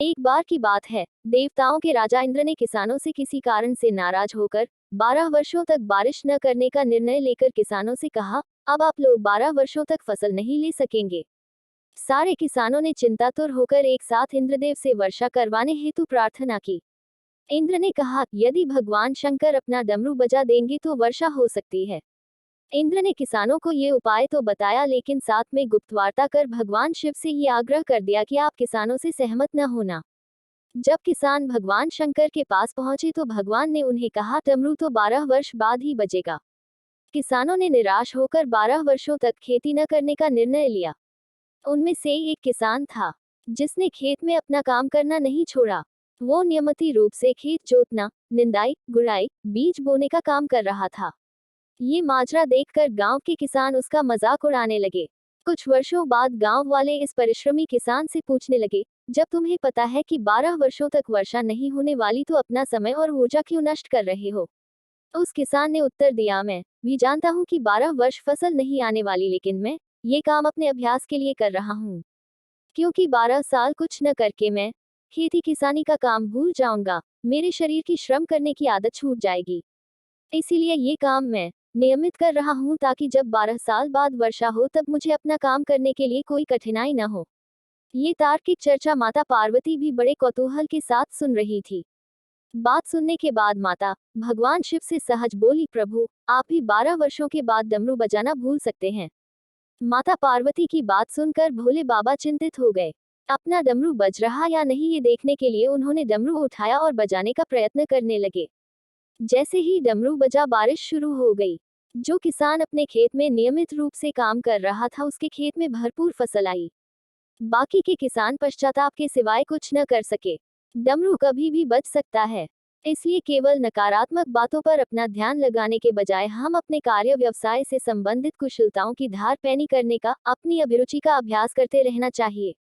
एक बार की बात है, देवताओं के राजा इंद्र ने किसानों से किसी कारण से नाराज होकर 12 वर्षों तक बारिश न करने का निर्णय लेकर किसानों से कहा, अब आप लोग 12 वर्षों तक फसल नहीं ले सकेंगे। सारे किसानों ने चिंतातुर होकर एक साथ इंद्रदेव से वर्षा करवाने हेतु प्रार्थना की। इंद्र ने कहा, यदि भगवान शंकर अपना डमरू बजा देंगे तो वर्षा हो सकती है। इंद्र ने किसानों को ये उपाय तो बताया, लेकिन साथ में गुप्त वार्ता कर भगवान शिव से ये आग्रह कर दिया कि आप किसानों से सहमत न होना। जब किसान भगवान शंकर के पास पहुंचे तो भगवान ने उन्हें कहा, डमरू तो 12 वर्ष बाद ही बजेगा। किसानों ने निराश होकर 12 वर्षों तक खेती न करने का निर्णय लिया। उनमें से एक किसान था जिसने खेत में अपना काम करना नहीं छोड़ा। वो नियमित रूप से खेत जोतना, निंदाई, गुड़ाई, बीज बोने का काम कर रहा था। ये माजरा देखकर गांव के किसान उसका मजाक उड़ाने लगे। कुछ वर्षों बाद गांव वाले इस परिश्रमी किसान से पूछने लगे, जब तुम्हें पता है कि 12 वर्षों तक वर्षा नहीं होने वाली तो अपना समय और ऊर्जा क्यों नष्ट कर रहे हो? उस किसान ने उत्तर दिया, मैं भी जानता हूँ कि 12 वर्ष फसल नहीं आने वाली, लेकिन मैं ये काम अपने अभ्यास के लिए कर रहा हूँ। क्योंकि 12 साल कुछ न करके मैं खेती किसानी का काम भूल जाऊंगा, मेरे शरीर की श्रम करने की आदत छूट जाएगी। इसीलिए ये काम मैं नियमित कर रहा हूँ, ताकि जब 12 साल बाद वर्षा हो तब मुझे अपना काम करने के लिए कोई कठिनाई न हो। ये तार्किक चर्चा माता पार्वती भी बड़े कौतूहल के साथ सुन रही थी। बात सुनने के बाद माता भगवान शिव से सहज बोली, प्रभु, आप भी 12 वर्षों के बाद डमरू बजाना भूल सकते हैं। माता पार्वती की बात सुनकर भोले बाबा चिंतित हो गए। अपना डमरू बज रहा या नहीं ये देखने के लिए उन्होंने डमरू उठाया और बजाने का प्रयत्न करने लगे। जैसे ही डमरू बजा, बारिश शुरू हो गई। जो किसान अपने खेत में नियमित रूप से काम कर रहा था उसके खेत में भरपूर फसल आई। बाकी के किसान पश्चाताप के सिवाय कुछ न कर सके। डमरू कभी भी बज सकता है, इसलिए केवल नकारात्मक बातों पर अपना ध्यान लगाने के बजाय हम अपने कार्य व्यवसाय से संबंधित कुशलताओं की धार पैनी करने का, अपनी अभिरुचि का अभ्यास करते रहना चाहिए।